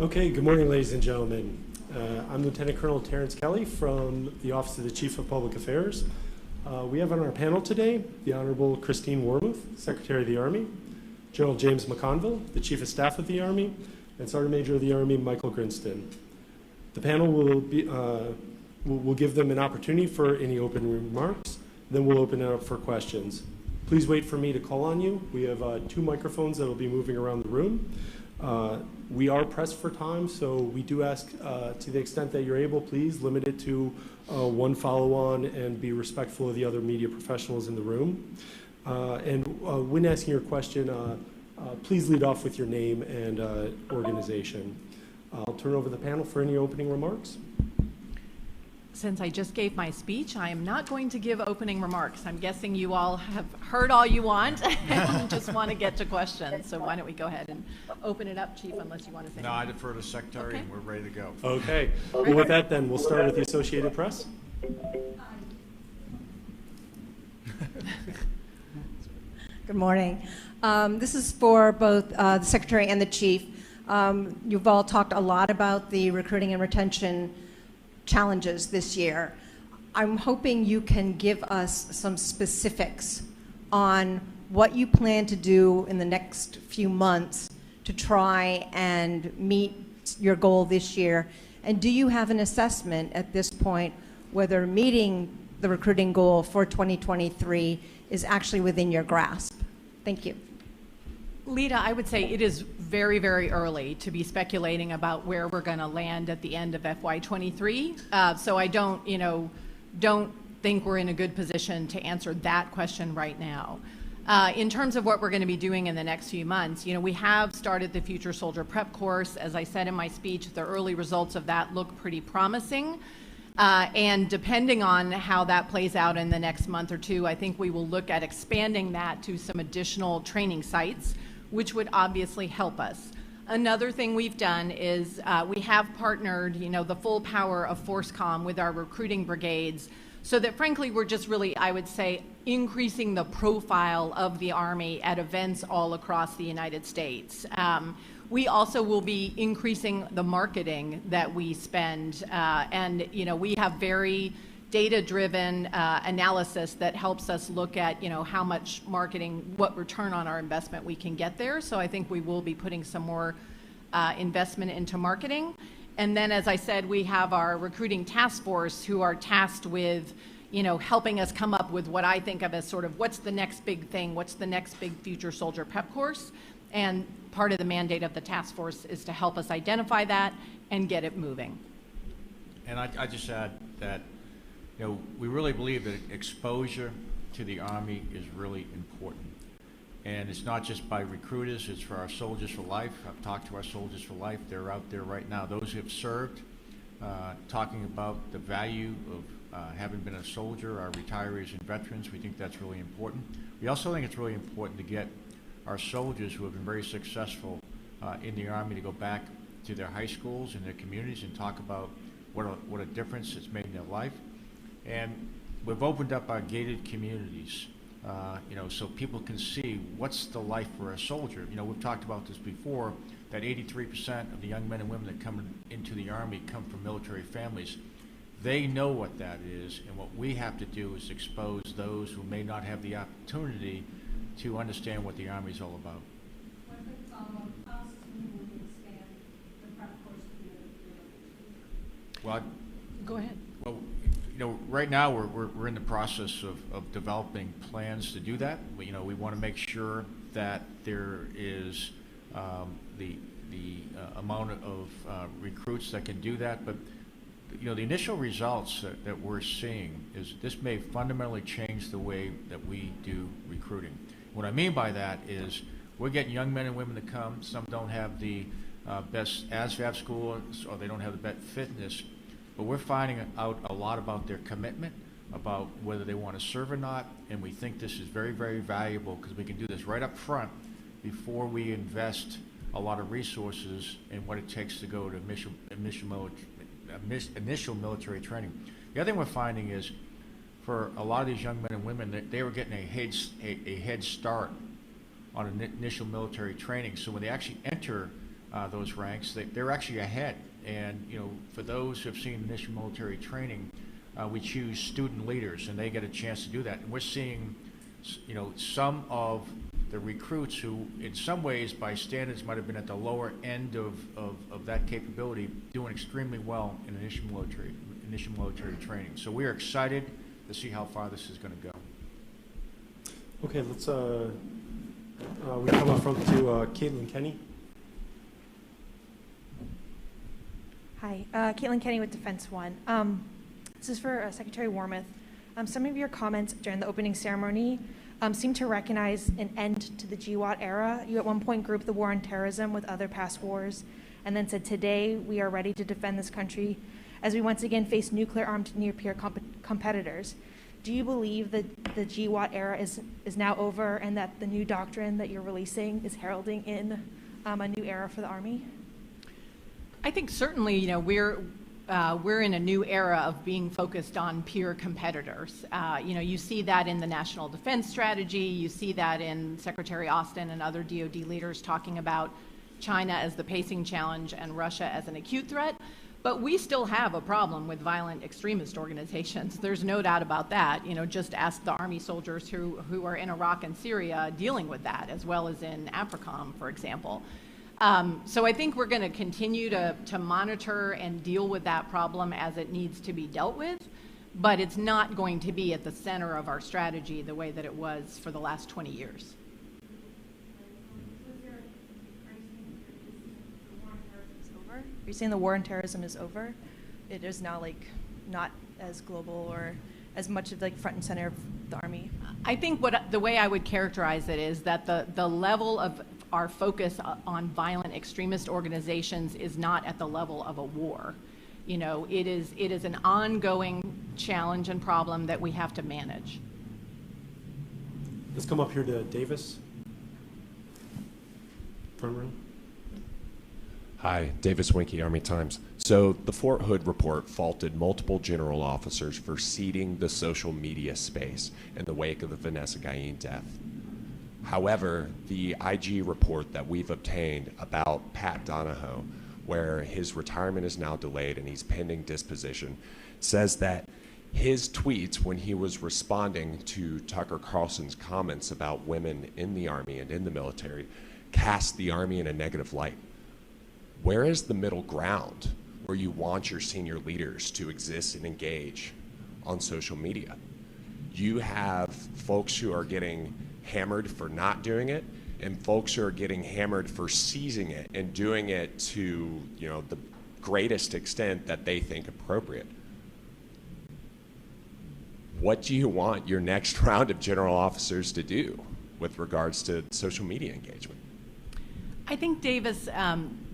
Okay, good morning, ladies and gentlemen. I'm Lieutenant Colonel Terrence Kelly from the Office of the Chief of Public Affairs. We have on our panel today the Honorable Christine Wormuth, Secretary of the Army, General James McConville, the Chief of Staff of the Army, and Sergeant Major of the Army Michael Grinston. The panel will give them an opportunity for any open remarks, then we'll open it up for questions. Please wait for me to call on you. We have 2 microphones that will be moving around the room. We are pressed for time, so we do ask, to the extent that you're able, please limit it to 1 follow-on and be respectful of the other media professionals in the room. And when asking your question, please lead off with your name and organization. I'll turn over the panel for any opening remarks. Since I just gave my speech, I am not going to give opening remarks. I'm guessing you all have heard all you want and just want to get to questions. So why don't we go ahead and open it up, Chief, unless you want to say No, I defer to Secretary, and we're ready to go. Okay. Well, with that, then, we'll start with the Associated Press. Good morning. This is for both the Secretary and the Chief. You've all talked a lot about the recruiting and retention challenges this year. I'm hoping you can give us some specifics on what you plan to do in the next few months to try and meet your goal this year. And do you have an assessment at this point whether meeting the recruiting goal for 2023 is actually within your grasp? Thank you. Lita, I would say it is very, very early to be speculating about where we're going to land at the end of FY23. So I don't think we're in a good position to answer that question right now. In terms of what we're going to be doing in the next few months, we have started the Future Soldier Prep course. As I said in my speech, the early results of that look pretty promising. And depending on how that plays out in the next month or 2, I think we will look at expanding that to some additional training sites, which would obviously help us. Another thing we've done is we have partnered, the full power of ForceCom with our recruiting brigades, so that frankly we're just really, I would say, increasing the profile of the Army at events all across the United States. We also will be increasing the marketing that we spend, and we have very data-driven analysis that helps us look at how much marketing, what return on our investment we can get there. So I think we will be putting some more investment into marketing. And then, as I said, we have our recruiting task force who are tasked with helping us come up with what I think of as sort of what's the next big thing, what's the next big Future Soldier Prep course. And part of the mandate of the task force is to help us identify that and get it moving. And I just add that we really believe that exposure to the Army is really important. And it's not just by recruiters, it's for our soldiers for life. I've talked to our soldiers for life. They're out there right now. Those who have served, talking about the value of having been a soldier, our retirees and veterans. We think that's really important. We also think it's really important to get our soldiers who have been very successful in the Army to go back to their high schools and their communities and talk about what a difference it's made in their life. And we've opened up our gated communities, so people can see what's the life for a soldier. We've talked about this before, that 83% of the young men and women that come into the Army come from military families. They know what that is, and what we have to do is expose those who may not have the opportunity to understand what the Army is all about. Well, go ahead. Well, right now we're in the process of developing plans to do that. We want to make sure that there is the amount of recruits that can do that. But the initial results that we're seeing is this may fundamentally change the way that we do recruiting. What I mean by that is we're getting young men and women to come. Some don't have the best ASVAB scores, or they don't have the best fitness, but we're finding out a lot about their commitment, about whether they want to serve or not, and we think this is very, very valuable because we can do this right up front before we invest a lot of resources in what it takes to go to initial military training. The other thing we're finding is for a lot of these young men and women, they were getting a head start on initial military training. So when they actually enter those ranks. They're actually ahead. And, you know, for those who have seen initial military training, we choose student leaders, and they get a chance to do that. And we're seeing, you know, some of the recruits who, in some ways, by standards, might have been at the lower end of that capability, doing extremely well in initial military training. So we are excited to see how far this is going to go. Okay, let's we come up front to Caitlin Kenny. Hi, Caitlin Kenny with Defense One. This is for Secretary Wormuth. Some of your comments during the opening ceremony seem to recognize an end to the GWAT era. You at one point grouped the war on terrorism with other past wars, and then said, today we are ready to defend this country as we once again face nuclear-armed near-peer competitors. Do you believe that the GWAT era is now over, and that the new doctrine that you're releasing is heralding in a new era for the Army? I think certainly, you know, we're in a new era of being focused on peer competitors. You know, you see that in the National Defense Strategy. You see that in Secretary Austin and other DoD leaders talking about China as the pacing challenge and Russia as an acute threat. But we still have a problem with violent extremist organizations. There's no doubt about that. You know, just ask the Army soldiers who are in Iraq and Syria dealing with that, as well as in AFRICOM, for example. So I think we're going to continue to monitor and deal with that problem as it needs to be dealt with, but it's not going to be at the center of our strategy the way that it was for the last 20 years. Are you saying the war on terrorism is over? It is now like not as global or as much of like front and center of the Army? I think the way I would characterize it is that the level of our focus on violent extremist organizations is not at the level of a war. You know, it is an ongoing challenge and problem that we have to manage. Let's come up here to Davis. Front row. Hi, Davis Winkie, Army Times. So the Fort Hood report faulted multiple general officers for seeding the social media space in the wake of the Vanessa Guillen death. However, the IG report that we've obtained about Pat Donahoe, where his retirement is now delayed and he's pending disposition, says that his tweets when he was responding to Tucker Carlson's comments about women in the Army and in the military cast the Army in a negative light. Where is the middle ground where you want your senior leaders to exist and engage on social media? You have folks who are getting hammered for not doing it, and folks who are getting hammered for seizing it and doing it to, you know, the greatest extent that they think appropriate. What do you want your next round of general officers to do with regards to social media engagement? I think, Davis,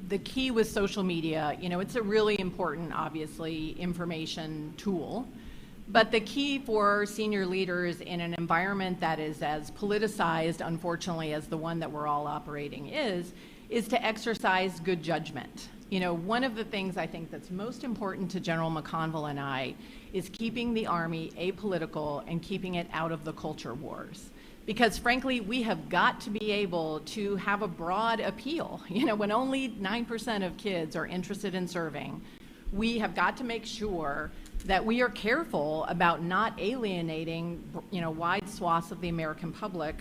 the key with social media, you know, it's a really important, obviously, information tool. But the key for senior leaders in an environment that is as politicized, unfortunately, as the one that we're all operating is to exercise good judgment. You know, one of the things I think that's most important to General McConville and I is keeping the Army apolitical and keeping it out of the culture wars. Because frankly, we have got to be able to have a broad appeal. You know, when only 9% of kids are interested in serving, we have got to make sure that we are careful about not alienating, you know, wide swaths of the American public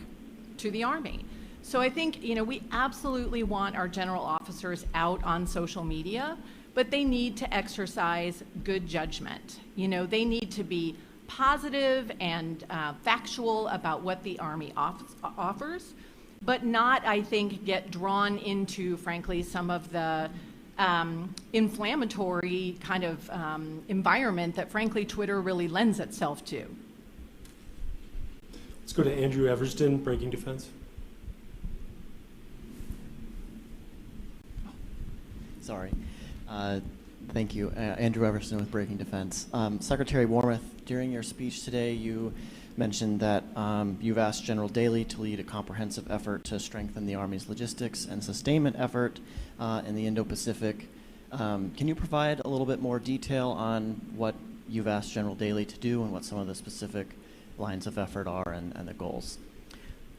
to the Army. So I think, you know, we absolutely want our general officers out on social media, but they need to exercise good judgment. You know, they need to be positive and factual about what the Army offers, but not, I think, get drawn into, frankly, some of the inflammatory kind of environment that, frankly, Twitter really lends itself to. Let's go to Andrew Eversden, Breaking Defense. Sorry. Thank you. Andrew Everson with Breaking Defense. Secretary Wormuth, during your speech today, you mentioned that you've asked General Daly to lead a comprehensive effort to strengthen the Army's logistics and sustainment effort in the Indo-Pacific. Can you provide a little bit more detail on what you've asked General Daly to do and what some of the specific lines of effort are and the goals?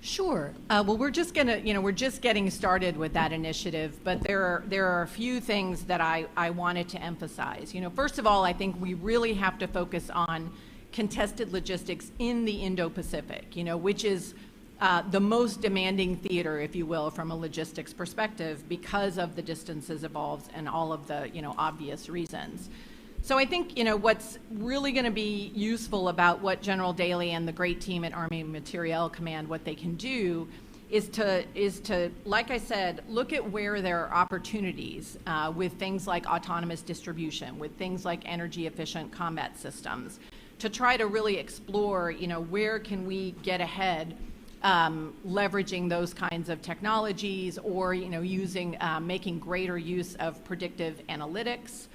Sure. Well, we're just we're just getting started with that initiative, but there are a few things that I wanted to emphasize. First of all, I think we really have to focus on contested logistics in the Indo-Pacific, which is the most demanding theater, if you will, from a logistics perspective because of the distances involved and all of the, obvious reasons. So I think, what's really going to be useful about what General Daly and the great team at Army Materiel Command, what they can do is to, like I said, look at where there are opportunities with things like autonomous distribution, with things like energy efficient combat systems, to try to really explore, where can we get ahead leveraging those kinds of technologies or, using, making greater use of predictive analytics.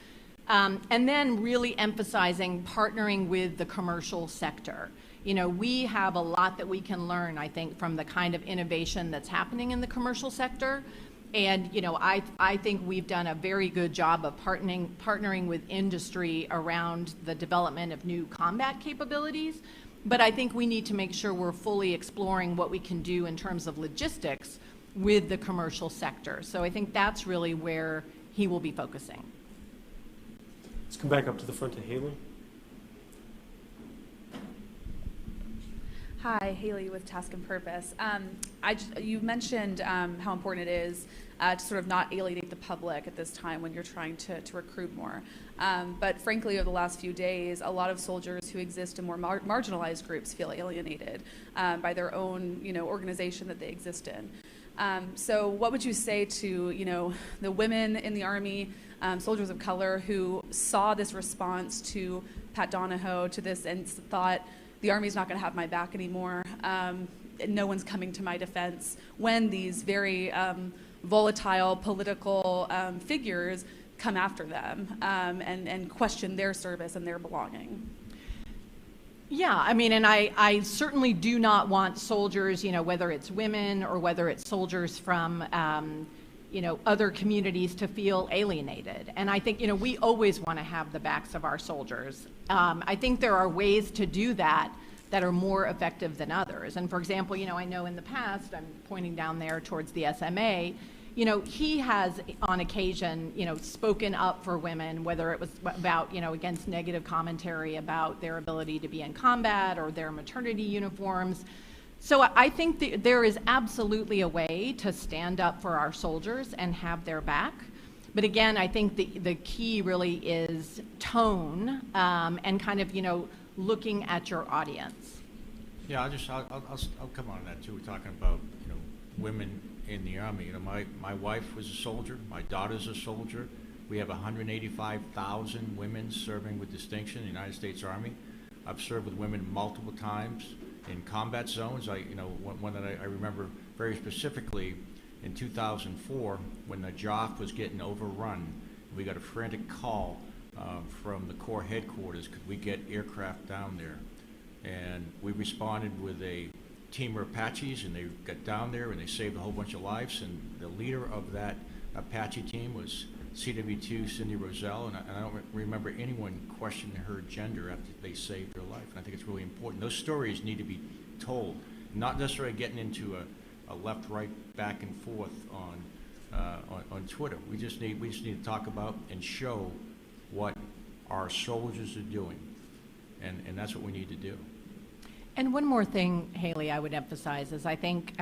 And then really emphasizing partnering with the commercial sector. We have a lot that we can learn, I think, from the kind of innovation that's happening in the commercial sector. And, I think we've done a very good job of partnering with industry around the development of new combat capabilities. But I think we need to make sure we're fully exploring what we can do in terms of logistics with the commercial sector. So I think that's really where he will be focusing. Let's come back up to the front to Haley. Hi, Haley with Task and Purpose. You mentioned how important it is to sort of not alienate the public at this time when you're trying to recruit more. But frankly, over the last few days, a lot of soldiers who exist in more marginalized groups feel alienated by their own, organization that they exist in. So what would you say to, the women in the Army, soldiers of color who saw this response to Pat Donahoe, to this, and thought, the Army's not going to have my back anymore, no one's coming to my defense, when these very volatile political figures come after them and question their service and their belonging? Yeah, and I certainly do not want soldiers, whether it's women or whether it's soldiers from, other communities to feel alienated. And I think, we always want to have the backs of our soldiers. I think there are ways to do that are more effective than others. And for example, I know in the past, I'm pointing down there towards the SMA, he has on occasion, spoken up for women, whether it was about, against negative commentary about their ability to be in combat or their maternity uniforms. So I think there is absolutely a way to stand up for our soldiers and have their back. But again, I think the key really is tone and kind of, looking at your audience. Yeah, I'll come on that too. We're talking about, women in the Army. My wife was a soldier. My daughter's a soldier. We have 185,000 women serving with distinction in the United States Army. I've served with women multiple times in combat zones. One that I remember very specifically in 2004 when the JOF was getting overrun. We got a frantic call from the Corps headquarters, could we get aircraft down there? And we responded with a team of Apaches, and they got down there and they saved a whole bunch of lives. And the leader of that Apache team was CW2 Cindy Roselle, and I don't remember anyone questioning her gender after they saved her life. And I think it's really important. Those stories need to be told, not necessarily getting into a left-right back and forth on Twitter. We just need to talk about and show what our soldiers are doing, and that's what we need to do. And one more thing, Haley, I would emphasize is I think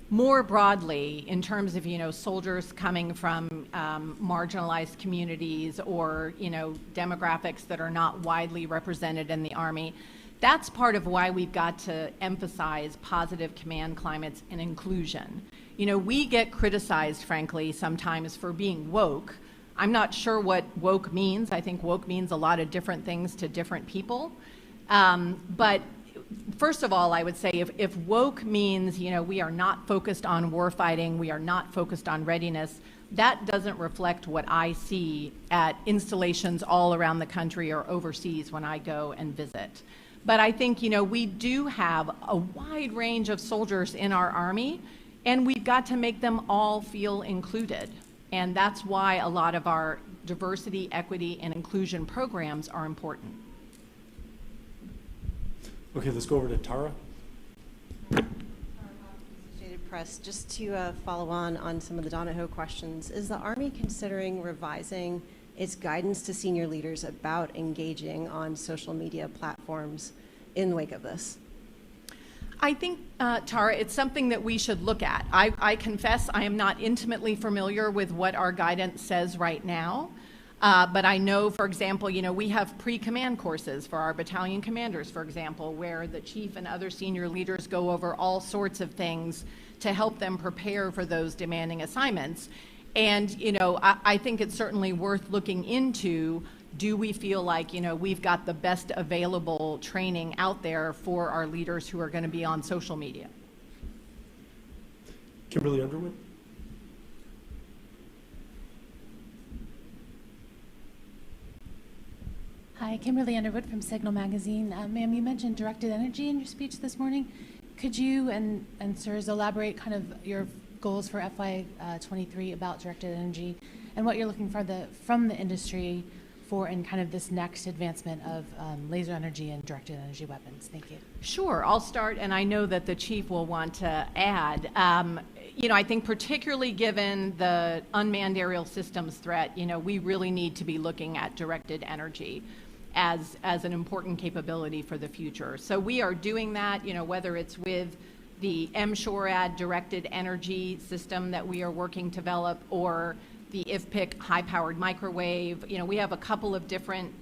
more broadly in terms of, soldiers coming from marginalized communities or, demographics that are not widely represented in the Army, that's part of why we've got to emphasize positive command climates and inclusion. We get criticized, frankly, sometimes for being woke. I'm not sure what woke means. I think woke means a lot of different things to different people. But first of all, I would say if woke means, we are not focused on war fighting, we are not focused on readiness, that doesn't reflect what I see at installations all around the country or overseas when I go and visit. But I think, we do have a wide range of soldiers in our Army, and we've got to make them all feel included. And that's why a lot of our diversity, equity, and inclusion programs are important. Okay, let's go over to Tara. Press. Just to follow on some of the Donahoe questions, is the Army considering revising its guidance to senior leaders about engaging on social media platforms in the wake of this? I think, Tara, it's something that we should look at. I confess I am not intimately familiar with what our guidance says right now. But I know, for example, we have pre-command courses for our battalion commanders, for example, where the chief and other senior leaders go over all sorts of things to help them prepare for those demanding assignments. And, I think it's certainly worth looking into. Do we feel like, we've got the best available training out there for our leaders who are going to be on social media? Kimberly Underwood? Hi, Kimberly Underwood from Signal Magazine. Ma'am, you mentioned directed energy in your speech this morning. Could you and sirs elaborate kind of your goals for FY23 about directed energy and what you're looking for from the industry for in kind of this next advancement of laser energy and directed energy weapons? Thank you. Sure, I'll start, and I know that the chief will want to add. I think particularly given the unmanned aerial systems threat, we really need to be looking at directed energy as an important capability for the future. So we are doing that, whether it's with the MSHORAD directed energy system that we are working to develop, or the IFPC high-powered microwave. We have a couple of different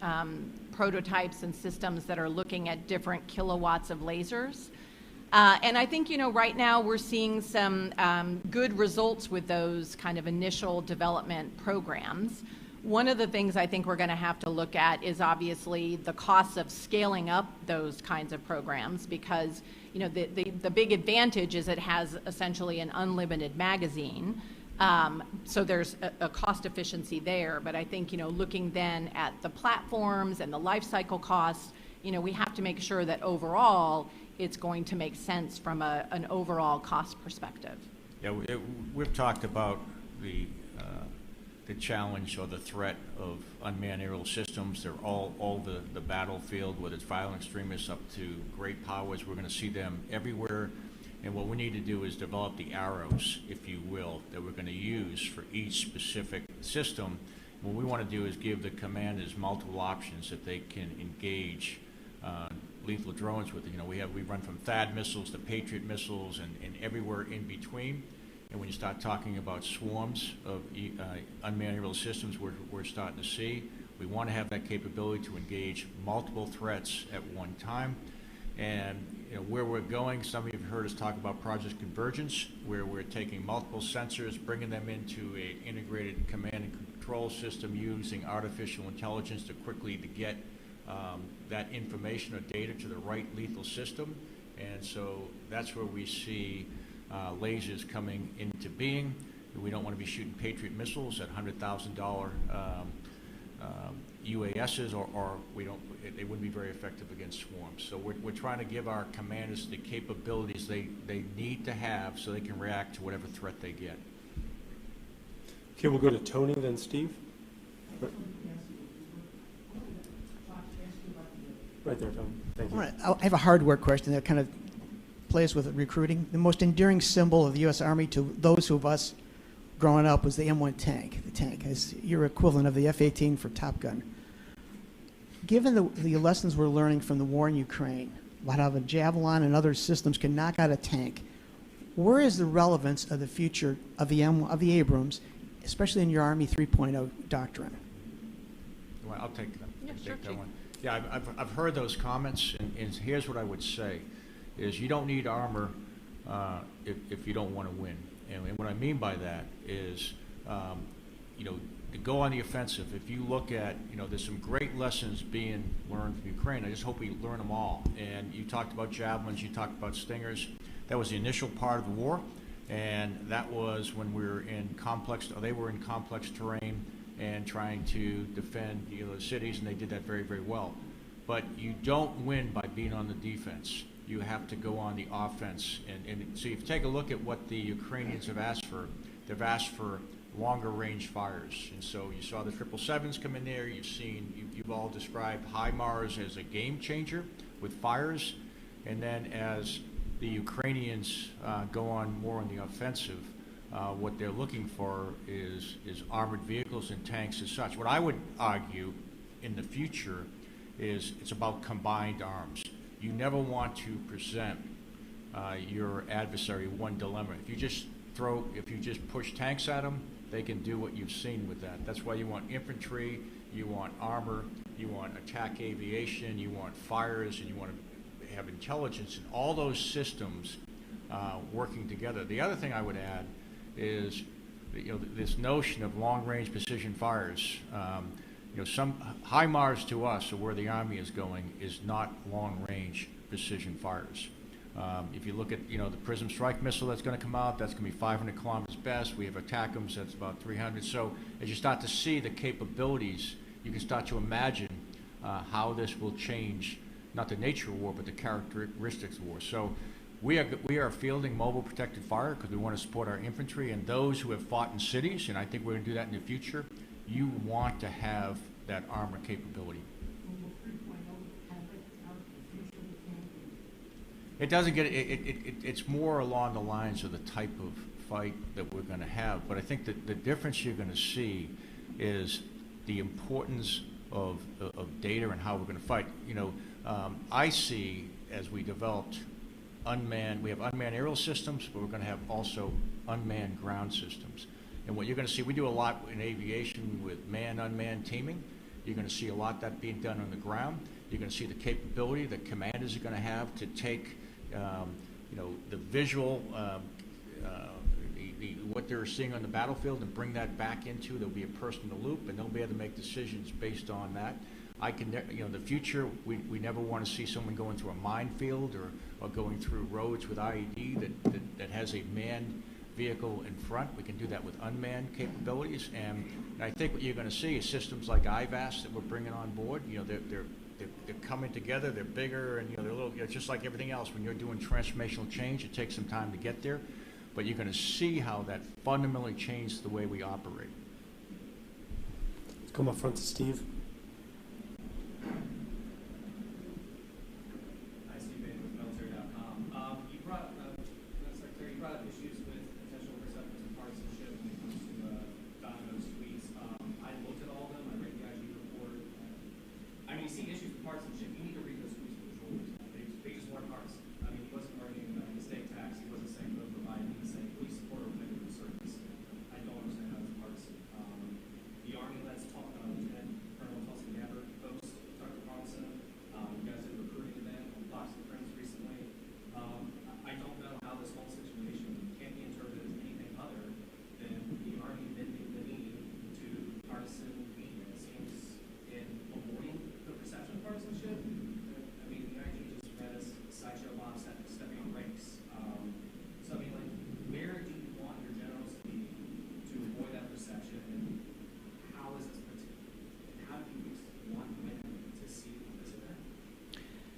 prototypes and systems that are looking at different kilowatts of lasers. And I think, right now we're seeing some good results with those kind of initial development programs. One of the things I think we're going to have to look at is obviously the costs of scaling up those kinds of programs, because the big advantage is it has essentially an unlimited magazine. So there's a cost efficiency there, but I think, looking then at the platforms and the life cycle costs, we have to make sure that overall it's going to make sense from an overall cost perspective. Yeah, we've talked about the challenge or the threat of unmanned aerial systems. They're all the battlefield, whether it's violent extremists up to great powers. We're going to see them everywhere. And what we need to do is develop the arrows, if you will, that we're going to use for each specific system. What we want to do is give the commanders multiple options that they can engage lethal drones with. We run from THAAD missiles to Patriot missiles and everywhere in between. And when you start talking about swarms of unmanned aerial systems, we're starting to see, we want to have that capability to engage multiple threats at one time. And where we're going, some of you have heard us talk about Project Convergence, where we're taking multiple sensors, bringing them into an integrated command and control system using artificial intelligence to get that information or data to the right lethal system. And so that's where we see lasers coming into being. We don't want to be shooting Patriot missiles at $100,000 UASs, or they wouldn't be very effective against swarms. So we're trying to give our commanders the capabilities they need to have so they can react to whatever threat they get. Okay, we'll go to Tony, then Steve. Right there, Tony. Thank you. All right. I have a hardware question that kind of plays with recruiting. The most enduring symbol of the U.S. Army to those of us growing up was the M1 tank. The tank is your equivalent of the F-18 for Top Gun. Given the lessons we're learning from the war in Ukraine, about how the Javelin and other systems can knock out a tank, where is the relevance of the future of the Abrams, especially in your Army 3.0 doctrine? Well, I'll take that. Yeah, Take sure, that Chief. one. Yeah, I've heard those comments, and here's what I would say, is you don't need armor if you don't want to win. And what I mean by that is, to go on the offensive. If you look at, there's some great lessons being learned from Ukraine. I just hope we learn them all. And you talked about javelins, you talked about stingers. That was the initial part of the war, and that was when we were they were in complex terrain and trying to defend the cities, and they did that very, very well. But you don't win by being on the defense. You have to go on the offense. And so if you take a look at what the Ukrainians have asked for, they've asked for longer range fires. And so you saw the 777s come in there. You've all described HIMARS as a game changer with fires. And then as the Ukrainians go on more on the offensive, what they're looking for is armored vehicles and tanks as such. What I would argue in the future is it's about combined arms. You never want to present your adversary one dilemma. If you just push tanks at them, they can do what you've seen with that. That's why you want infantry, you want armor, you want attack aviation, you want fires, and you want to have intelligence, and all those systems working together. The other thing I would add is, this notion of long-range precision fires. Some HIMARS to us, or where the Army is going, is not long-range precision fires. If you look at, the PRISM strike missile that's going to come out, that's going to be 500 kilometers best. We have ATACMS, that's about 300. So as you start to see the capabilities, you can start to imagine how this will change, not the nature of war, but the characteristics of war. So we are fielding mobile protected fire because we want to support our infantry and those who have fought in cities, and I think we're going to do that in the future. You want to have that armor capability. It doesn't get it's more along the lines of the type of fight that we're going to have. But I think that the difference you're going to see is the importance of data and how we're going to fight. I see, as we developed we have unmanned aerial systems, but we're going to have also unmanned ground systems. And what you're going to see, we do a lot in aviation with man-unmanned teaming. You're going to see a lot of that being done on the ground. You're going to see the capability that commanders are going to have to take, the visual, what they're seeing on the battlefield and bring that back into. There'll be a person in the loop, and they'll be able to make decisions based on that. In the future, we never want to see someone going through a minefield or going through roads with IED that has a manned vehicle in front. We can do that with unmanned capabilities, and I think what you're going to see is systems like IVAS that we're bringing on board. They're coming together. They're bigger, and they're a little. Just like everything else, when you're doing transformational change, it takes some time to get there, but you're going to see how that fundamentally changed the way we operate. Let's come up front to Steve.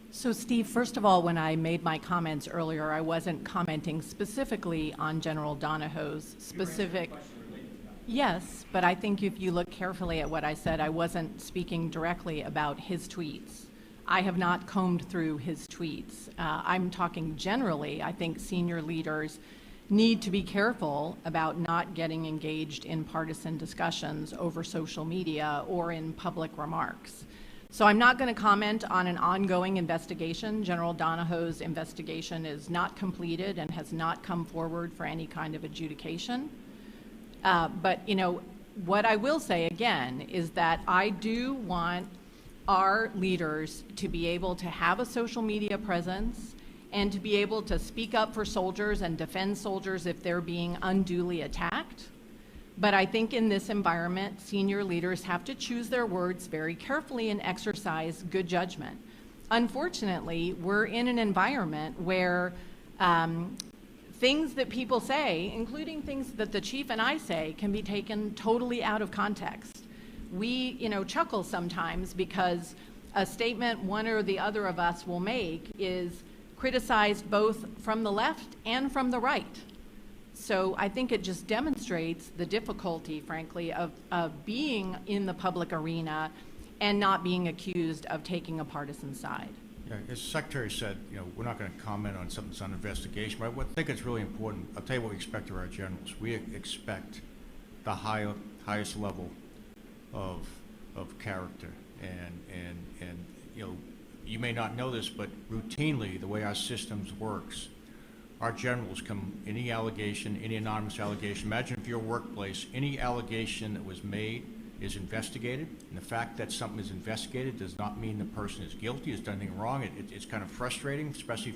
So Steve, first of all, when I made my comments earlier, I wasn't commenting specifically on General Donahoe's specific. Yes, but I think if you look carefully at what I said, I wasn't speaking directly about his tweets. I have not combed through his tweets. I'm talking generally. I think senior leaders need to be careful about not getting engaged in partisan discussions over social media or in public remarks. So I'm not going to comment on an ongoing investigation. General Donahoe's investigation is not completed and has not come forward for any kind of adjudication. But what I will say again is that I do want our leaders to be able to have a social media presence and to be able to speak up for soldiers and defend soldiers if they're being unduly attacked. But I think in this environment, senior leaders have to choose their words very carefully and exercise good judgment. Unfortunately, we're in an environment where things that people say, including things that the chief and I say, can be taken totally out of context. We, chuckle sometimes because a statement one or the other of us will make is criticized both from the left and from the right. So I think it just demonstrates the difficulty, frankly, of being in the public arena and not being accused of taking a partisan side. Yeah, as the Secretary said, we're not going to comment on something that's on investigation, but I think it's really important. I'll tell you what we expect of our generals. We expect the highest level of character, and you may not know this, but routinely the way our systems works, our generals come, any allegation, any anonymous allegation, imagine if your workplace, any allegation that was made is investigated, and the fact that something is investigated does not mean the person is guilty, has done anything wrong. It's kind of frustrating, especially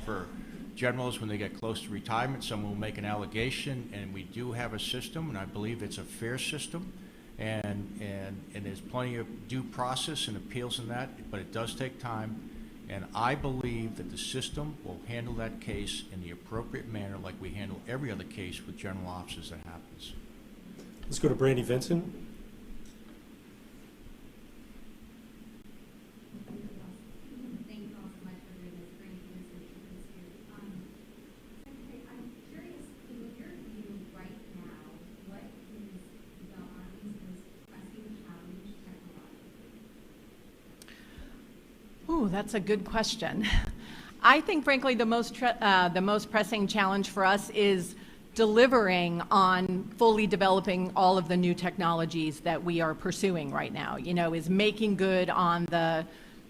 for generals when they get close to retirement. Someone will make an allegation, and we do have a system, and I believe it's a fair system, and there's plenty of due process and appeals in that, but it does take time, and I believe that the system will handle that case in the appropriate manner like we handle every other case with general officers that happens. Let's go to Brandy Vincent. Ooh, that's a good question. I think, frankly, the most pressing challenge for us is delivering on fully developing all of the new technologies that we are pursuing right now. Is making good on the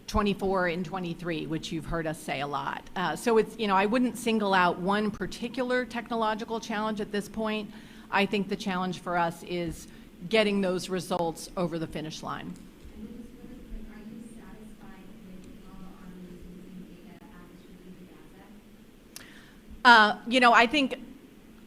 24 and 23, which you've heard us say a lot. So it's, I wouldn't single out one particular technological challenge at this point. I think the challenge for us is getting those results over the finish line. I think,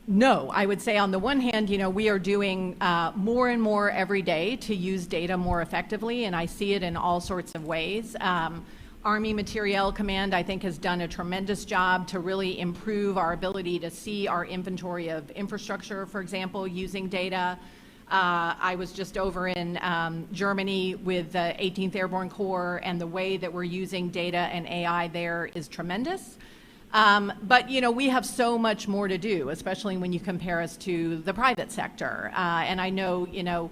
no, I would say on the one hand, we are doing more and more every day to use data more effectively, and I see it in all sorts of ways. Army Materiel Command, I think, has done a tremendous job to really improve our ability to see our inventory of infrastructure, for example, using data. I was just over in Germany with the 18th Airborne Corps, and the way that we're using data and AI there is tremendous. But, we have so much more to do, especially when you compare us to the private sector. And I know,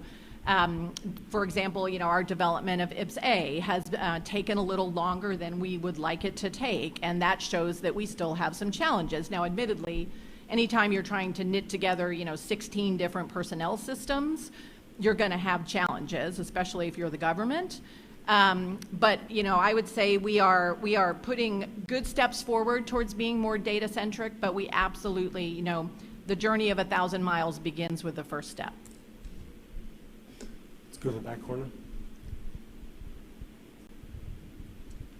for example, our development of IPS-A has taken a little longer than we would like it to take, and that shows that we still have some challenges. Now, admittedly, anytime you're trying to knit together, 16 different personnel systems, you're going to have challenges, especially if you're the government. But I would say we are putting good steps forward towards being more data centric, but we absolutely, the journey of 1,000 miles begins with the first step. Let's go to the back corner.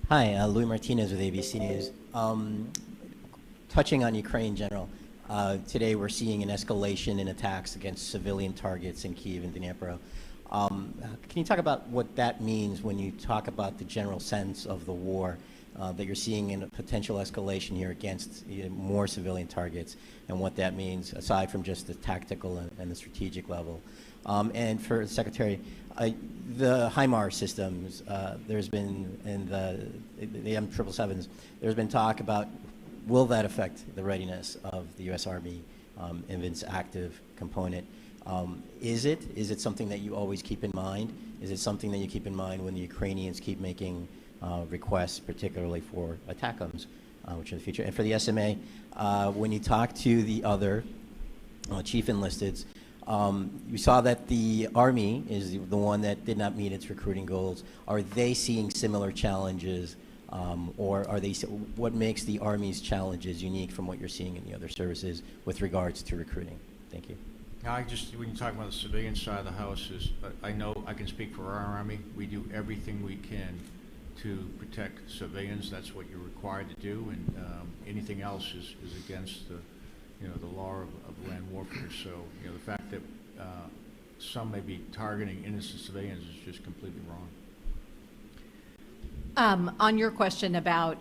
Hi, Louis Martinez with ABC News. Touching on Ukraine, General, today we're seeing an escalation in attacks against civilian targets in Kyiv and Dnipro. Can you talk about what that means when you talk about the general sense of the war, that you're seeing in a potential escalation here against more civilian targets, and what that means aside from just the tactical and the strategic level? And for the Secretary, the HIMARS systems, there's been, in the M777s, there's been talk about, will that affect the readiness of the U.S. Army in its active component? Is it something that you always keep in mind? Is it something that you keep in mind when the Ukrainians keep making requests, particularly for ATACMS, which are the future? And for the SMA, when you talk to the other chief enlisteds, you saw that the Army is the one that did not meet its recruiting goals. Are they seeing similar challenges, or are they? What makes the Army's challenges unique from what you're seeing in the other services with regards to recruiting? Thank you. When you talk about the civilian side of the house, I know I can speak for our Army. We do everything we can to protect civilians. That's what you're required to do, and anything else is against the law of land warfare. So the fact that some may be targeting innocent civilians is just completely wrong. On your question about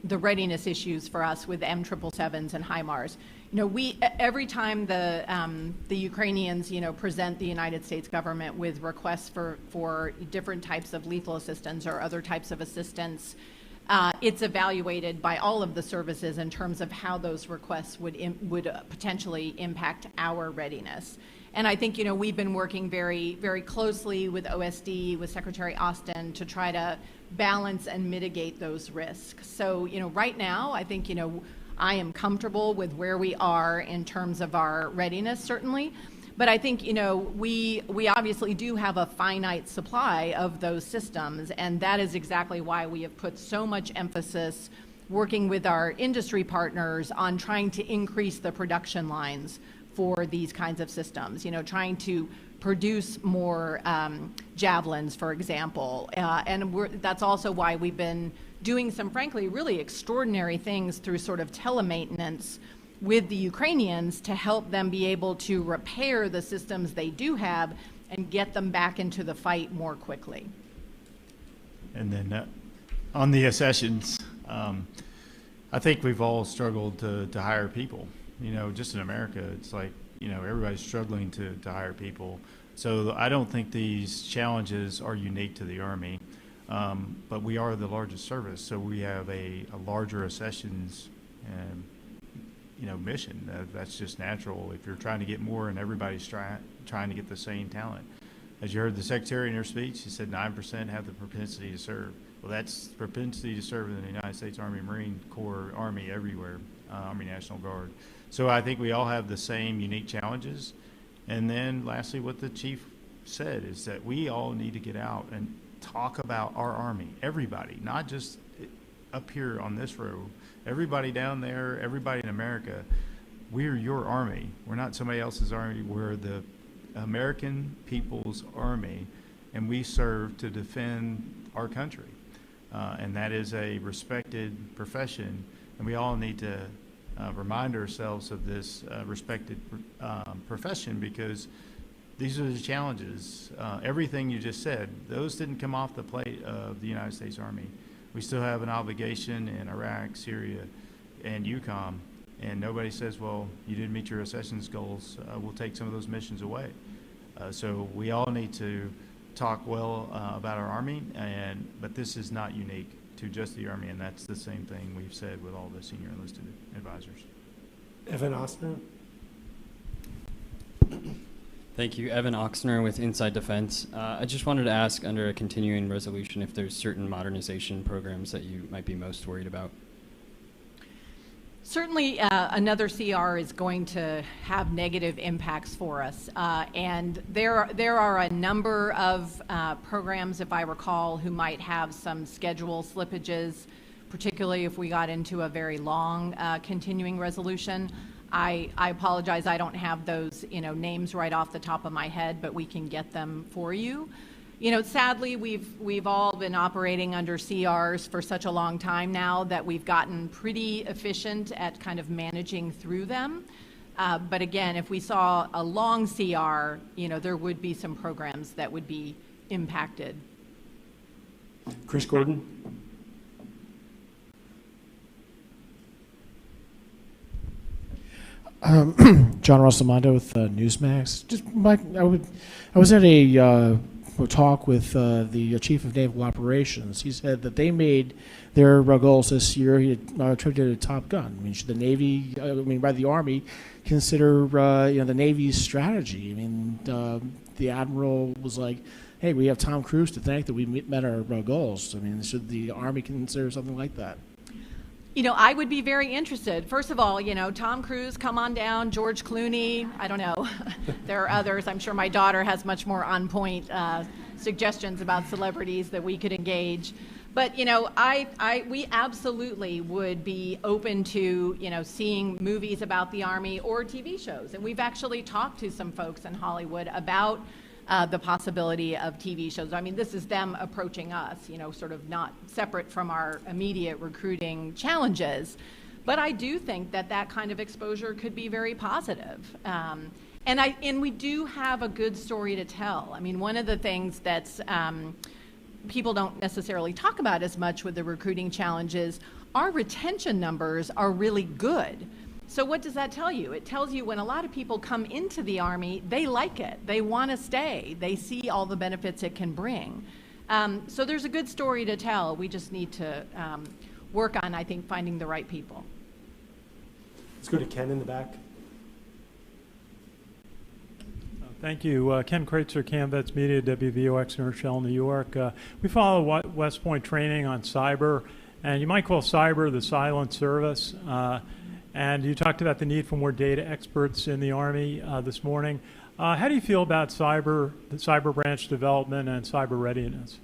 the readiness issues for us with M777s and HIMARS, every time the Ukrainians, present the United States government with requests for different types of lethal assistance or other types of assistance, it's evaluated by all of the services in terms of how those requests would potentially impact our readiness. And I think, we've been working very, very closely with OSD, with Secretary Austin, to try to balance and mitigate those risks. So, right now, I think, I am comfortable with where we are in terms of our readiness, certainly. But I think, we obviously do have a finite supply of those systems, and that is exactly why we have put so much emphasis working with our industry partners on trying to increase the production lines for these kinds of systems, trying to produce more javelins, for example. And that's also why we've been doing some, frankly, really extraordinary things through sort of telemaintenance with the Ukrainians to help them be able to repair the systems they do have and get them back into the fight more quickly. And then on the accessions, I think we've all struggled to hire people. Just in America, it's like, everybody's struggling to hire people. So I don't think these challenges are unique to the Army, but we are the largest service, so we have a larger accessions mission. That's just natural. If you're trying to get more and everybody's trying to get the same talent. As you heard the Secretary in her speech, she said 9% have the propensity to serve. Well, that's propensity to serve in the United States Army, Marine Corps, Army everywhere, Army National Guard. So I think we all have the same unique challenges. And then lastly, what the Chief said is that we all need to get out and talk about our Army, everybody, not just up here on this row, everybody down there, everybody in America. We're your Army. We're not somebody else's Army. We're the American people's Army, and we serve to defend our country. And that is a respected profession, and we all need to remind ourselves of this respected profession, because these are the challenges. Everything you just said, those didn't come off the plate of the United States Army. We still have an obligation in Iraq, Syria, and EUCOM, and nobody says, well, you didn't meet your accessions goals, we'll take some of those missions away. So we all need to talk well about our Army, but this is not unique to just the Army, and that's the same thing we've said with all the senior enlisted advisors. Evan Ostner. Thank you. Evan Oxner with Inside Defense. I just wanted to ask, under a continuing resolution, if there's certain modernization programs that you might be most worried about. Certainly, another CR is going to have negative impacts for us, and there are a number of programs, if I recall, who might have some schedule slippages, particularly if we got into a very long continuing resolution. I apologize, I don't have those names right off the top of my head, but we can get them for you. Sadly, we've all been operating under CRs for such a long time now that we've gotten pretty efficient at kind of managing through them. But again, if we saw a long CR, there would be some programs that would be impacted. Chris Gordon. John Rosamondo with Newsmax. I was at a talk with the Chief of Naval Operations. He said that they made their goals this year. He attributed to Top Gun. I mean, should the Navy, by the Army, consider the Navy's strategy? I mean, the Admiral was like, "Hey, we have Tom Cruise to thank that we met our goals." I mean, should the Army consider something like that? I would be very interested. First of all, Tom Cruise, come on down, George Clooney, I don't know. There are others. I'm sure my daughter has much more on-point suggestions about celebrities that we could engage. But, we absolutely would be open to, seeing movies about the Army or TV shows. And we've actually talked to some folks in Hollywood about the possibility of TV shows. I mean, this is them approaching us, sort of not separate from our immediate recruiting challenges. But I do think that kind of exposure could be very positive. And we do have a good story to tell. I mean, one of the things that's people don't necessarily talk about as much with the recruiting challenges, our retention numbers are really good. So what does that tell you? It tells you when a lot of people come into the Army, they like it. They want to stay. They see all the benefits it can bring. So there's a good story to tell. We just need to work on, I think, finding the right people. Let's go to Ken in the back. Thank you. Ken Kreitzer, CanVets Media, WVOX North Shell, New York. We follow West Point training on cyber, and you might call cyber the silent service. And you talked about the need for more data experts in the Army this morning. How do you feel about the cyber branch development and cyber readiness?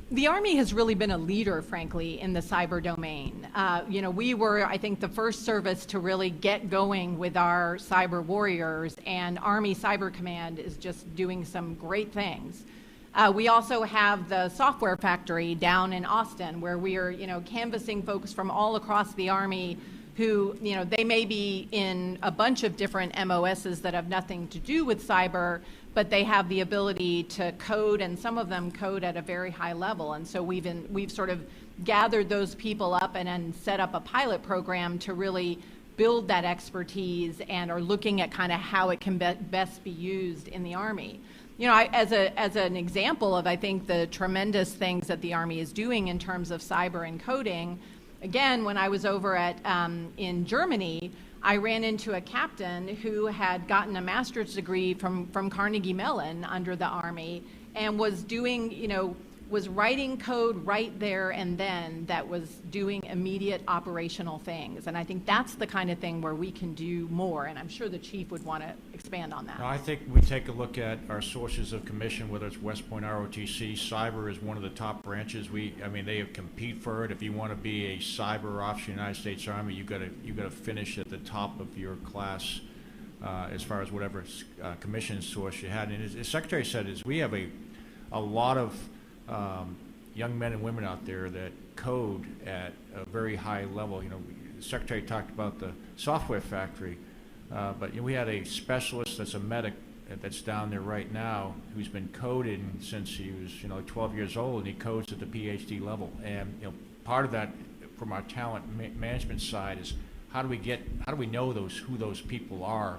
The Army has really been a leader, frankly, in the cyber domain. We were, I think, the first service to really get going with our cyber warriors, and Army Cyber Command is just doing some great things. We also have the software factory down in Austin, where we are, canvassing folks from all across the Army who, they may be in a bunch of different MOSs that have nothing to do with cyber, but they have the ability to code, and some of them code at a very high level. And so we've sort of gathered those people up and then set up a pilot program to really build that expertise, and are looking at kind of how it can best be used in the Army. As an example of, I think, the tremendous things that the Army is doing in terms of cyber and coding, again, when I was over in Germany, I ran into a captain who had gotten a master's degree from Carnegie Mellon under the Army, and was doing, was writing code right there and then that was doing immediate operational things. And I think that's the kind of thing where we can do more, and I'm sure the chief would want to expand on that. I think we take a look at our sources of commission, whether it's West Point ROTC. Cyber is one of the top branches. They compete for it. If you want to be a cyber officer in the United States Army, you got to finish at the top of your class as far as whatever commission source you had. And as the Secretary said, we have a lot of young men and women out there that code at a very high level. The Secretary talked about the software factory, but we had a specialist that's a medic that's down there right now who's been coding since he was 12 years old, and he codes at the PhD level. And part of that from our talent management side is how do we know who those people are,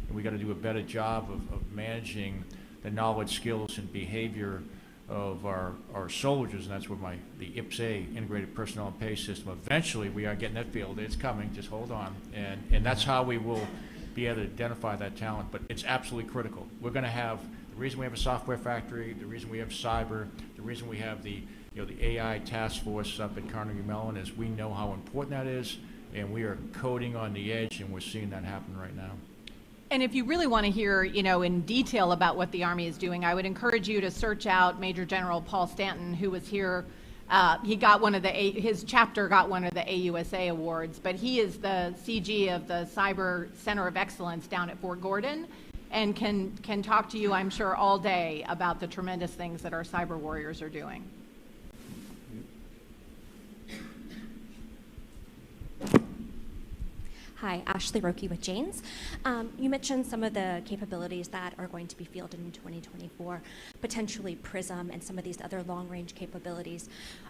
and we got to do a better job of managing the knowledge, skills, and behavior of our soldiers, and that's where the IPSA, Integrated Personnel and Pay System, eventually we are getting that field. It's coming, just hold on. And that's how we will be able to identify that talent, but it's absolutely critical. We're going to have, the reason we have a software factory, the reason we have cyber, the reason we have the AI task force up at Carnegie Mellon is we know how important that is, and we are coding on the edge, and we're seeing that happen right now. And if you really want to hear, in detail about what the Army is doing, I would encourage you to search out Major General Paul Stanton, who was here. He got his chapter got one of the AUSA awards, but he is the CG of the Cyber Center of Excellence down at Fort Gordon, and can talk to you, I'm sure, all day about the tremendous things that our cyber warriors are doing. Hi, Ashley Roki with Janes. You mentioned some of the capabilities that are going to be fielded in 2024, potentially PRISM and some of these other long-range capabilities.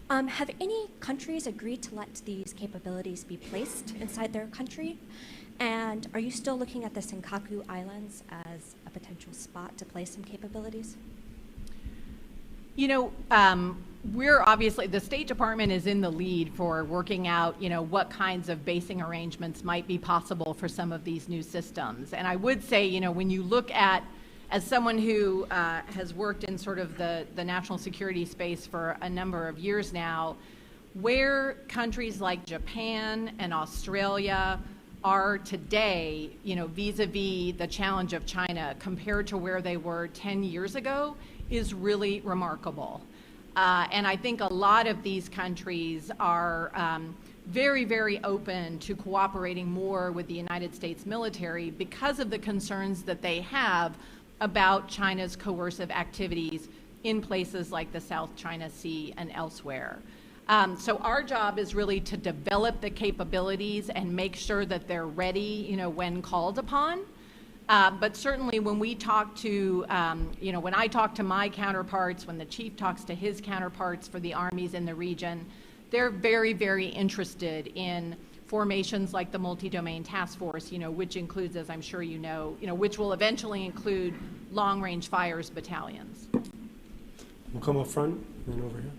Have any countries agreed to let these capabilities be placed inside their country? And are you still looking at the Senkaku Islands as a potential spot to place some capabilities? We're obviously, the State Department is in the lead for working out, what kinds of basing arrangements might be possible for some of these new systems. And I would say, when you look at, as someone who has worked in sort of the national security space for a number of years now, where countries like Japan and Australia are today, vis-a-vis the challenge of China compared to where they were 10 years ago is really remarkable. And I think a lot of these countries are very, very open to cooperating more with the United States military because of the concerns that they have about China's coercive activities in places like the South China Sea and elsewhere. So our job is really to develop the capabilities and make sure that they're ready, when called upon. But certainly when we talk to, when I talk to my counterparts, when the chief talks to his counterparts for the armies in the region, they're very, very interested in formations like the multi-domain task force, which includes, as I'm sure you know, which will eventually include long-range fires battalions. We'll come up front and then over here.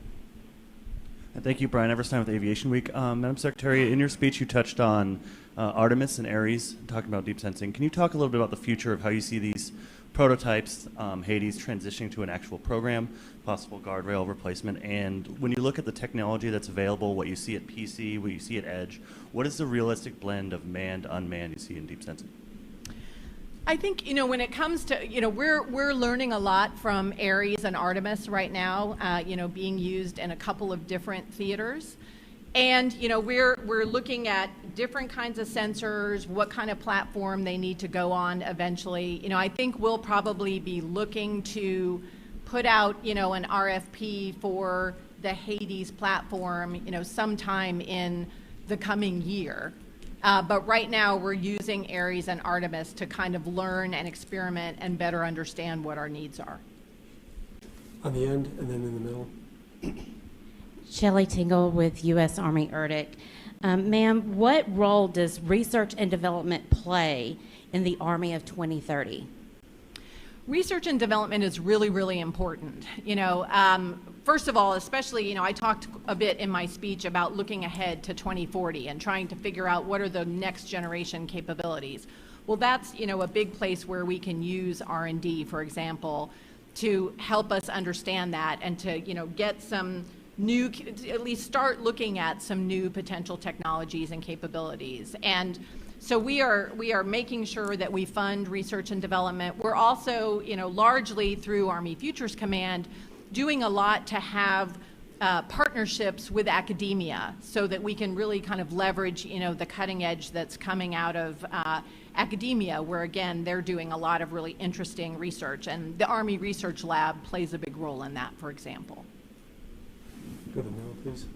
Thank you, Brian Everstein with Aviation Week. Madam Secretary, in your speech you touched on Artemis and Ares, talking about deep sensing. Can you talk a little bit about the future of how you see these prototypes, Hades transitioning to an actual program, possible guardrail replacement, and when you look at the technology that's available, what you see at PC, what you see at Edge, what is the realistic blend of manned, unmanned you see in deep sensing? I think, when it comes to, we're learning a lot from Ares and Artemis right now, being used in a couple of different theaters. And, we're looking at different kinds of sensors, what kind of platform they need to go on eventually. I think we'll probably be looking to put out, an RFP for the Hades platform, sometime in the coming year. But right now, we're using Ares and Artemis to kind of learn and experiment and better understand what our needs are. On the end and then in the middle. Shelley Tingle with U.S. Army ERDIC. Ma'am, what role does research and development play in the Army of 2030? Research and development is really, really important. First of all, especially, I talked a bit in my speech about looking ahead to 2040 and trying to figure out what are the next generation capabilities. Well, that's, a big place where we can use R&D, for example, to help us understand that and to, get some new, at least start looking at some new potential technologies and capabilities. And so we are making sure that we fund research and development. We're also, largely through Army Futures Command, doing a lot to have partnerships with academia so that we can really kind of leverage, the cutting edge that's coming out of academia, where again, they're doing a lot of really interesting research. And the Army Research Lab plays a big role in that, for example. Go to the middle, please.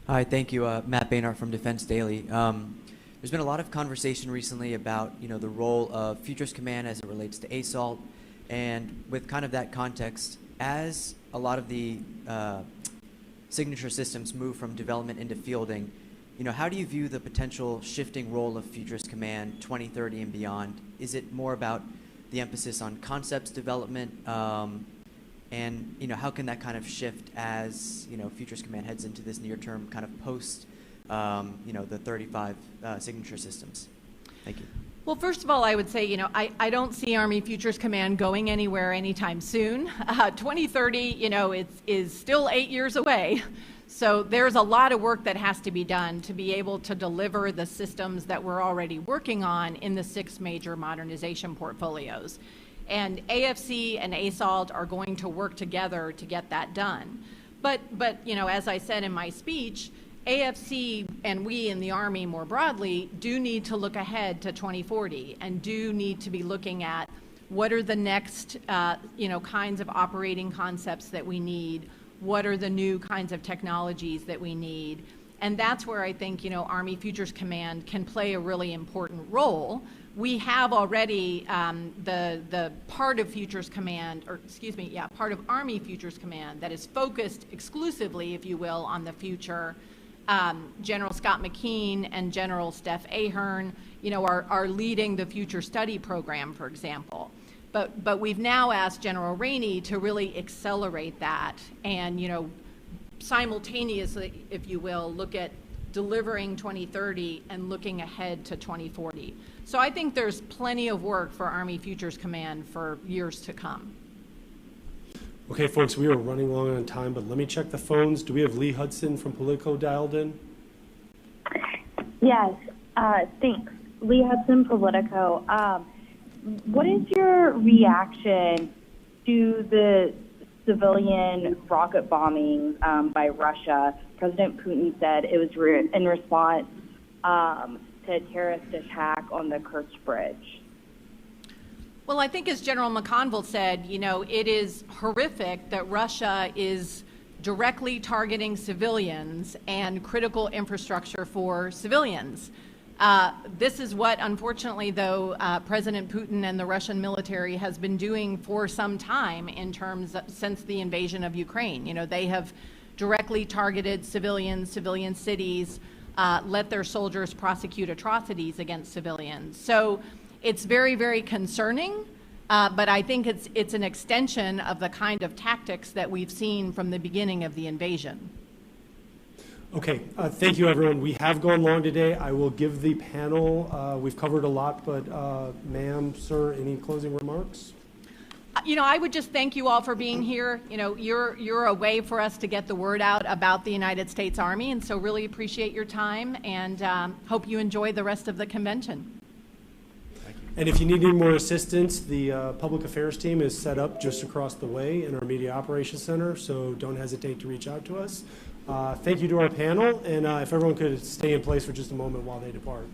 Hi, thank you. Matt Baynard from Defense Daily. There's been a lot of conversation recently about, the role of Futures Command as it relates to ASALT, and with kind of that context, as a lot of the signature systems move from development into fielding, how do you view the potential shifting role of Futures Command 2030 and beyond? Is it more about the emphasis on concepts development, and how can that kind of shift as Futures Command heads into this near-term kind of post the 35 signature systems? Thank you. Well, first of all, I would say, I don't see Army Futures Command going anywhere anytime soon. 2030, is still 8 years away. So there's a lot of work that has to be done to be able to deliver the systems that we're already working on in the 6 major modernization portfolios. And AFC and ASALT are going to work together to get that done. But as I said in my speech, AFC and we in the Army more broadly do need to look ahead to 2040 and do need to be looking at what are the next kinds of operating concepts that we need, what are the new kinds of technologies that we need. And that's where I think Army Futures Command can play a really important role. We have already the part of Futures Command, part of Army Futures Command that is focused exclusively, if you will, on the future. General Scott McKean and General Steph Ahern, are leading the Future Study Program, for example. But we've now asked General Rainey to really accelerate that and, simultaneously, if you will, look at delivering 2030 and looking ahead to 2040. So I think there's plenty of work for Army Futures Command for years to come. Okay, folks, we are running long on time, but let me check the phones. Do we have Lee Hudson from Politico dialed in? Yes, thanks. Lee Hudson, Politico. What is your reaction to the civilian rocket bombing by Russia? President Putin said it was in response to a terrorist attack on the Kerch Bridge. Well, I think as General McConville said, it is horrific that Russia is directly targeting civilians and critical infrastructure for civilians. This is what, unfortunately, though, President Putin and the Russian military has been doing for some time in terms of, since the invasion of Ukraine. They have directly targeted civilians, civilian cities, let their soldiers prosecute atrocities against civilians. So it's very, very concerning, but I think it's an extension of the kind of tactics that we've seen from the beginning of the invasion. Okay, thank you, everyone. We have gone long today. I will give the panel, we've covered a lot, but ma'am, sir, any closing remarks? You know, I would just thank you all for being here. You know, you're a way for us to get the word out about the United States Army, and so really appreciate your time, and hope you enjoy the rest of the convention. And if you need any more assistance, the public affairs team is set up just across the way in our Media Operations Center, so don't hesitate to reach out to us. Thank you to our panel, and if everyone could stay in place for just a moment while they depart.